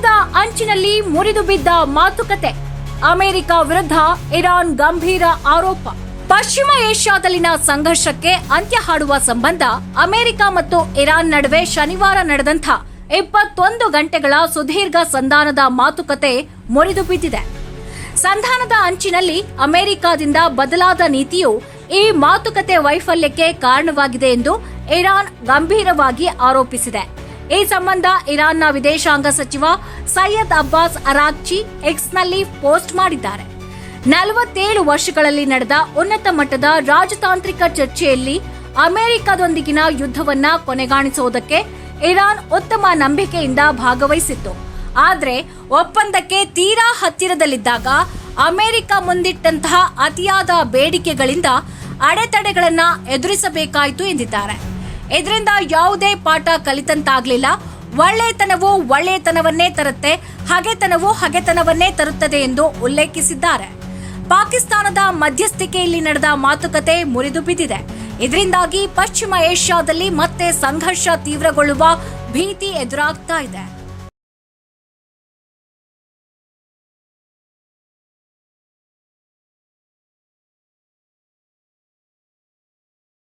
ಸಂಧಾನದ ಅಂಚಿನಲ್ಲಿ ಮುರಿದು ಬಿದ್ದ ಮಾತುಕತೆ. ಅಮೆರಿಕ ವಿರುದ್ಧ ಇರಾನ್ ಗಂಭೀರ ಆರೋಪ. ಪಶ್ಚಿಮ ಏಷ್ಯಾದಲ್ಲಿನ ಸಂಘರ್ಷಕ್ಕೆ ಅಂತ್ಯ ಹಾಡುವ ಸಂಬಂಧ ಅಮೆರಿಕ ಮತ್ತು ಇರಾನ್ ನಡುವೆ ಶನಿವಾರ ನಡೆದಂಥ 21 ಗಂಟೆಗಳ ಸುದೀರ್ಘ ಸಂಧಾನದ ಮಾತುಕತೆ ಮುರಿದು ಬಿದ್ದಿದೆ. ಸಂಧಾನದ ಅಂಚಿನಲ್ಲಿ ಅಮೆರಿಕದಿಂದ ಬದಲಾದ ನೀತಿಯು ಈ ಮಾತುಕತೆ ವೈಫಲ್ಯಕ್ಕೆ ಕಾರಣವಾಗಿದೆ ಎಂದು ಇರಾನ್ ಗಂಭೀರವಾಗಿ ಆರೋಪಿಸಿದೆ. ಈ ಸಂಬಂಧ ಇರಾನ್ನ ವಿದೇಶಾಂಗ ಸಚಿವ ಸೈಯದ್ ಅಬ್ಬಾಸ್ ಅರಾಗ್ಚಿ ಎಕ್ಸ್ನಲ್ಲಿ ಪೋಸ್ಟ್ ಮಾಡಿದ್ದಾರೆ. 47 ವರ್ಷಗಳಲ್ಲಿ ನಡೆದ ಉನ್ನತ ಮಟ್ಟದ ರಾಜತಾಂತ್ರಿಕ ಚರ್ಚೆಯಲ್ಲಿ ಅಮೆರಿಕದೊಂದಿಗಿನ ಯುದ್ಧವನ್ನ ಕೊನೆಗಾಣಿಸುವುದಕ್ಕೆ ಇರಾನ್ ಉತ್ತಮ ನಂಬಿಕೆಯಿಂದ ಭಾಗವಹಿಸಿತ್ತು. ಆದರೆ ಒಪ್ಪಂದಕ್ಕೆ ತೀರಾ ಹತ್ತಿರದಲ್ಲಿದ್ದಾಗ ಅಮೆರಿಕ ಮುಂದಿಟ್ಟಂತಹ ಅತಿಯಾದ ಬೇಡಿಕೆಗಳಿಂದ ಅಡೆತಡೆಗಳನ್ನ ಎದುರಿಸಬೇಕಾಯಿತು ಎಂದಿದ್ದಾರೆ. ಇದರಿಂದ ಯಾವುದೇ ಪಾಠ ಕಲಿತಂತಾಗ್ಲಿಲ್ಲ. ಒಳ್ಳೆತನವು ಒಳ್ಳೆತನವನ್ನೇ ತರುತ್ತೆ, ಹಗೆತನವು ಹಗೆತನವನ್ನೇ ತರುತ್ತದೆ ಎಂದು ಉಲ್ಲೇಖಿಸಿದ್ದಾರೆ. ಪಾಕಿಸ್ತಾನದ ಮಧ್ಯಸ್ಥಿಕೆಯಲ್ಲಿ ನಡೆದ ಮಾತುಕತೆ ಮುರಿದು ಬಿದ್ದಿದೆ. ಇದರಿಂದಾಗಿ ಪಶ್ಚಿಮ ಏಷ್ಯಾದಲ್ಲಿ ಮತ್ತೆ ಸಂಘರ್ಷ ತೀವ್ರಗೊಳ್ಳುವ ಭೀತಿ ಎದುರಾಗ್ತಾ ಇದೆ.